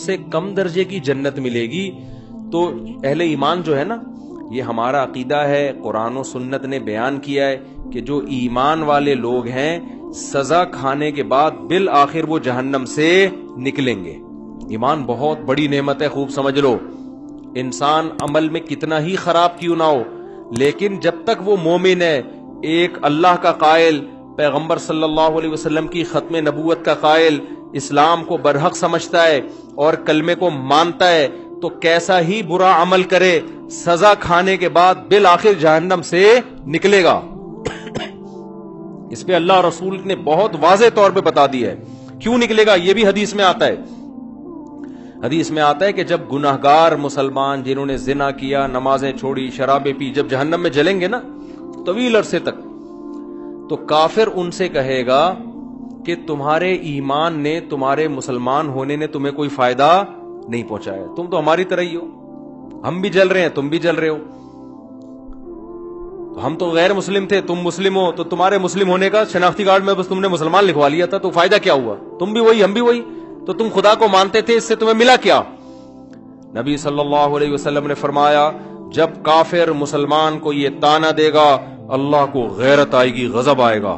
سے کم درجے کی جنت ملے گی. تو اہل ایمان جو ہے نا، یہ ہمارا عقیدہ ہے، قرآن و سنت نے بیان کیا ہے کہ جو ایمان والے لوگ ہیں سزا کھانے کے بعد بالآخر وہ جہنم سے نکلیں گے. ایمان بہت بڑی نعمت ہے، خوب سمجھ لو. انسان عمل میں کتنا ہی خراب کیوں نہ ہو، لیکن جب تک وہ مومن ہے، ایک اللہ کا قائل، پیغمبر صلی اللہ علیہ وسلم کی ختم نبوت کا قائل، اسلام کو برحق سمجھتا ہے اور کلمے کو مانتا ہے، تو کیسا ہی برا عمل کرے سزا کھانے کے بعد بالآخر جہنم سے نکلے گا. اس پہ اللہ رسول نے بہت واضح طور پہ بتا دیا ہے کیوں نکلے گا. یہ بھی حدیث میں آتا ہے. حدیث میں آتا ہے کہ جب گناہگار مسلمان جنہوں نے زنا کیا، نمازیں چھوڑی، شرابیں پی، جب جہنم میں جلیں گے نا طویل عرصے تک، تو کافر ان سے کہے گا کہ تمہارے ایمان نے، تمہارے مسلمان ہونے نے تمہیں کوئی فائدہ نہیں پہنچایا، تم تو ہماری طرح ہی ہو، ہم بھی جل رہے ہیں، تم بھی جل رہے ہو. ہم تو غیر مسلم تھے، تم مسلم ہو، تو تمہارے مسلم ہونے کا شناختی کارڈ میں بس تم نے مسلمان لکھوا لیا تھا، تو فائدہ کیا ہوا؟ تم بھی وہی، ہم بھی وہی. تو تم خدا کو مانتے تھے، اس سے تمہیں ملا کیا؟ نبی صلی اللہ علیہ وسلم نے فرمایا جب کافر مسلمان کو یہ طعنہ دے گا، اللہ کو غیرت آئے گی، غضب آئے گا،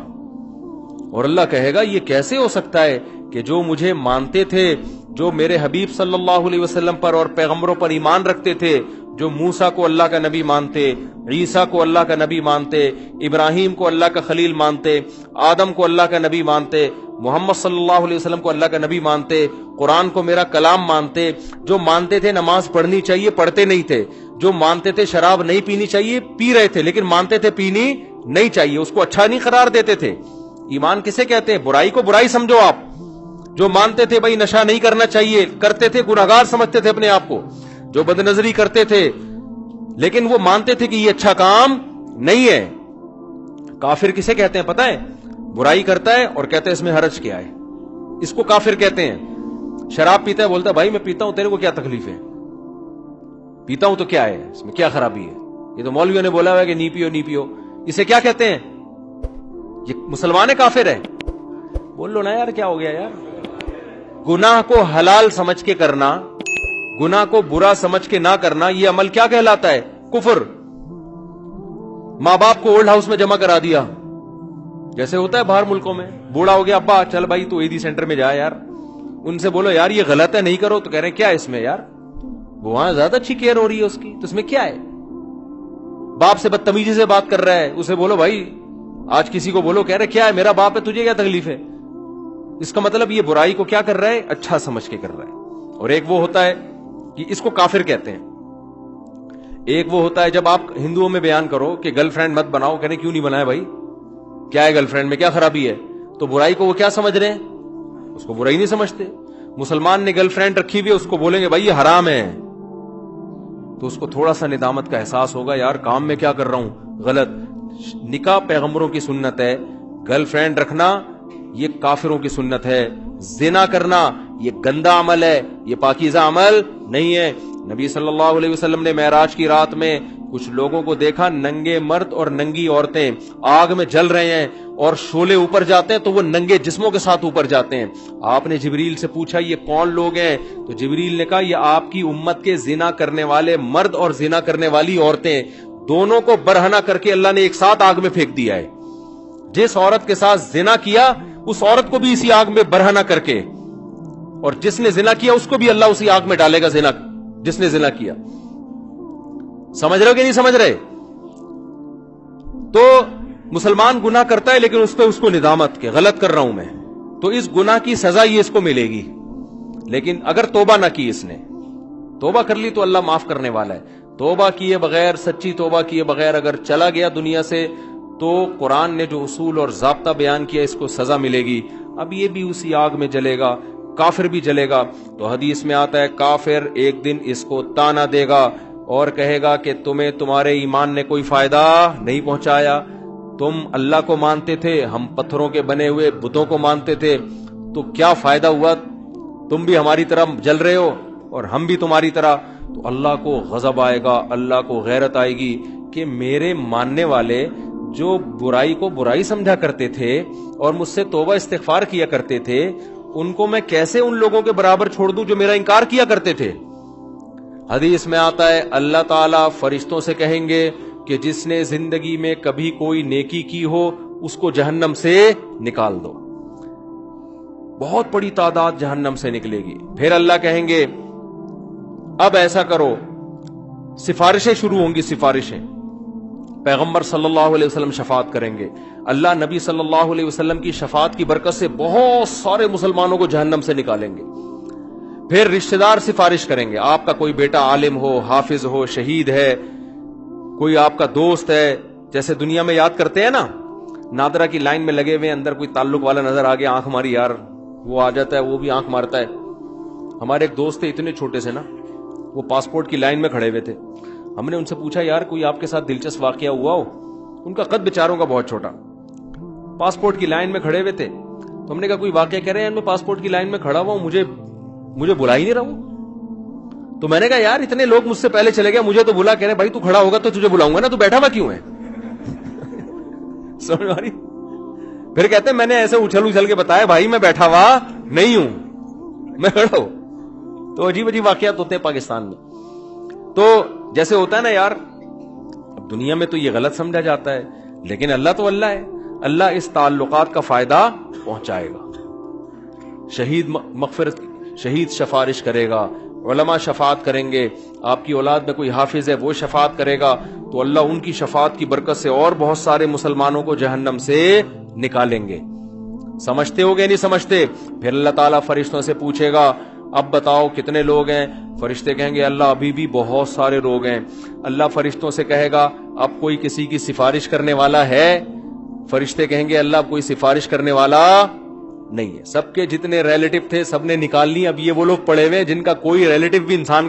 اور اللہ کہے گا یہ کیسے ہو سکتا ہے کہ جو مجھے مانتے تھے، جو میرے حبیب صلی اللہ علیہ وسلم پر اور پیغمبروں پر ایمان رکھتے تھے، جو موسیٰ کو اللہ کا نبی مانتے، عیسیٰ کو اللہ کا نبی مانتے، ابراہیم کو اللہ کا خلیل مانتے، آدم کو اللہ کا نبی مانتے، محمد صلی اللہ علیہ وسلم کو اللہ کا نبی مانتے، قرآن کو میرا کلام مانتے، جو مانتے تھے نماز پڑھنی چاہیے پڑھتے نہیں تھے، جو مانتے تھے شراب نہیں پینی چاہیے پی رہے تھے، لیکن مانتے تھے پینی نہیں چاہیے، اس کو اچھا نہیں قرار دیتے تھے. ایمان کسے کہتے ہیں؟ برائی کو برائی سمجھو. آپ جو مانتے تھے بھائی نشہ نہیں کرنا چاہیے، کرتے تھے، گناہگار سمجھتے تھے اپنے آپ کو، جو بدنظری کرتے تھے، لیکن وہ مانتے تھے کہ یہ اچھا کام نہیں ہے. کافر کسے کہتے ہیں پتہ ہے؟ برائی کرتا ہے اور کہتے ہیں اس میں حرج کیا ہے، اس کو کافر کہتے ہیں. شراب پیتا ہے، بولتا ہے بھائی میں پیتا ہوں، تیرے کو کیا تکلیف ہے؟ پیتا ہوں تو کیا ہے، اس میں کیا خرابی ہے؟ یہ تو مولویوں نے بولا ہوا ہے کہ نہیں پیو نہیں پیو. اسے کیا کہتے ہیں؟ یہ مسلمان کافر ہے. بول لو نا یار، کیا ہو گیا یار؟ گناہ کو حلال سمجھ کے کرنا، گناہ کو برا سمجھ کے نہ کرنا، یہ عمل کیا کہلاتا ہے؟ کفر. ماں باپ کو اولڈ ہاؤس میں جمع کرا دیا، جیسے ہوتا ہے باہر ملکوں میں. بوڑھا ہو گیا، ابا چل بھائی تو عیدی سینٹر میں جا یار. ان سے بولو یار یہ غلط ہے، نہیں کرو، تو کہہ رہے ہیں کیا ہے اس میں یار، وہاں زیادہ اچھی کیئر ہو رہی ہے اس کی، تو اس میں کیا ہے؟ باپ سے بدتمیزی سے بات کر رہا ہے، اسے بولو بھائی، آج کسی کو بولو، کہہ رہے کیا ہے، میرا باپ ہے، تجھے کیا تکلیف ہے؟ اس کا مطلب یہ برائی کو کیا کر رہا ہے؟ اچھا سمجھ کے کر رہا ہے. اور ایک وہ ہوتا ہے کہ اس کو کافر کہتے ہیں. ایک وہ ہوتا ہے جب آپ ہندوؤں میں بیان کرو کہ گرل فرینڈ مت بناؤ، کہنے کیوں نہیں بنایا بھائی، کیا ہے گرل فرینڈ میں، کیا خرابی ہے؟ تو برائی کو وہ کیا سمجھ رہے ہیں؟ اس کو برائی نہیں سمجھتے. مسلمان نے گرل فرینڈ رکھی ہوئی ہے، اس کو بولیں گے بھائی یہ حرام ہے، تو اس کو تھوڑا سا ندامت کا احساس ہوگا، یار کام میں کیا کر رہا ہوں، غلط. نکاح پیغمبروں کی سنت ہے، گرل فرینڈ رکھنا یہ کافروں کی سنت ہے. زنا کرنا یہ گندا عمل ہے، یہ پاکیزہ عمل نہیں ہے. نبی صلی اللہ علیہ وسلم نے معراج کی رات میں کچھ لوگوں کو دیکھا، ننگے مرد اور ننگی عورتیں آگ میں جل رہے ہیں، اور شعلے اوپر جاتے ہیں تو وہ ننگے جسموں کے ساتھ اوپر جاتے ہیں. آپ نے جبریل سے پوچھا یہ کون لوگ ہیں؟ تو جبریل نے کہا یہ آپ کی امت کے زنا کرنے والے مرد اور زنا کرنے والی عورتیں، دونوں کو برہنہ کر کے اللہ نے ایک ساتھ آگ میں پھینک دیا ہے. جس عورت کے ساتھ زنا کیا اس عورت کو بھی اسی آگ میں برہنہ کر کے، اور جس نے زنا کیا اس کو بھی اللہ اسی آگ میں ڈالے گا، زنا جس نے زنا کیا. سمجھ رہے ہو کہ نہیں سمجھ رہے؟ تو مسلمان گناہ کرتا ہے لیکن اس پہ اس کو ندامت کہ غلط کر رہا ہوں میں، تو اس گناہ کی سزا یہ اس کو ملے گی. لیکن اگر توبہ نہ کی، اس نے توبہ کر لی تو اللہ معاف کرنے والا ہے. توبہ کیے بغیر، سچی توبہ کیے بغیر اگر چلا گیا دنیا سے، تو قرآن نے جو اصول اور ضابطہ بیان کیا اس کو سزا ملے گی. اب یہ بھی اسی آگ میں جلے گا، کافر بھی جلے گا. تو حدیث میں آتا ہے کافر ایک دن اس کو طعنہ دے گا اور کہے گا کہ تمہیں تمہارے ایمان نے کوئی فائدہ نہیں پہنچایا، تم اللہ کو مانتے تھے، ہم پتھروں کے بنے ہوئے بتوں کو مانتے تھے، تو کیا فائدہ ہوا؟ تم بھی ہماری طرح جل رہے ہو اور ہم بھی تمہاری طرح. تو اللہ کو غضب آئے گا، اللہ کو غیرت آئے گی کہ میرے ماننے والے جو برائی کو برائی سمجھا کرتے تھے اور مجھ سے توبہ استغفار کیا کرتے تھے، ان کو میں کیسے ان لوگوں کے برابر چھوڑ دوں جو میرا انکار کیا کرتے تھے؟ حدیث میں آتا ہے اللہ تعالیٰ فرشتوں سے کہیں گے کہ جس نے زندگی میں کبھی کوئی نیکی کی ہو اس کو جہنم سے نکال دو. بہت بڑی تعداد جہنم سے نکلے گی. پھر اللہ کہیں گے اب ایسا کرو، سفارشیں شروع ہوں گی. سفارشیں پیغمبر صلی اللہ علیہ وسلم شفاعت کریں گے. اللہ نبی صلی اللہ علیہ وسلم کی شفاعت کی برکت سے بہت سارے مسلمانوں کو جہنم سے نکالیں گے. پھر رشتہ دار سفارش کریں گے. آپ کا کوئی بیٹا عالم ہو، حافظ ہو، شہید ہے، کوئی آپ کا دوست ہے، جیسے دنیا میں یاد کرتے ہیں نا، نادرا کی لائن میں لگے ہوئے، اندر کوئی تعلق والا نظر آ گیا، آنکھ ماری یار، وہ آ جاتا ہے، وہ بھی آنکھ مارتا ہے. ہمارے ایک دوست تھے اتنے چھوٹے سے نا، وہ پاسپورٹ کی لائن میں کھڑے ہوئے تھے. ہم نے ان سے پوچھا یار کوئی آپ کے ساتھ دلچسپ واقعہ ہوا ہو؟ ان کا قد بیچاروں کا بہت چھوٹا، پاسپورٹ کی لائن میں کھڑے ہوئے تھے. تو ہم نے کہا کوئی واقعہ کہہ رہے ہیں میں پاسپورٹ کی لائن میں کھڑا ہوا ہوں، مجھے بلا ہی نہیں رہا ہوں. تو میں نے کہا یار اتنے لوگ مجھ سے پہلے چلے گئے، مجھے تو بلا. کہہ رہے بھائی تو کھڑا ہوگا تو تجھے بلاؤں گا نا، تو بیٹھا ہوا کیوں ہے؟ سمجھ آ رہی؟ پھر کہتے ہیں میں نے ایسے اچھل کے بتایا بھائی میں بیٹھا ہوا نہیں ہوں، میں کھڑا ہوں. تو عجیب عجیب واقعات ہوتے ہیں پاکستان میں. تو جیسے ہوتا ہے نا یار، اب دنیا میں تو یہ غلط سمجھا جاتا ہے، لیکن اللہ تو اللہ ہے. اللہ اس تعلقات کا فائدہ پہنچائے گا. شہید سفارش کرے گا، علماء شفاعت کریں گے، آپ کی اولاد میں کوئی حافظ ہے وہ شفاعت کرے گا، تو اللہ ان کی شفاعت کی برکت سے اور بہت سارے مسلمانوں کو جہنم سے نکالیں گے. سمجھتے ہو گے نہیں سمجھتے؟ پھر اللہ تعالیٰ فرشتوں سے پوچھے گا اب بتاؤ کتنے لوگ ہیں؟ فرشتے کہیں گے اللہ ابھی بھی بہت سارے لوگ ہیں. اللہ فرشتوں سے کہے گا اب کوئی کسی کی سفارش کرنے والا ہے؟ فرشتے کہیں گے اللہ اب کوئی سفارش کرنے والا نہیں ہے. سب کے جتنے ریلیٹو تھے سب نے نکال لی. اب یہ وہ لوگ پڑے ہوئے جن کا کوئی ریلیٹو بھی انسان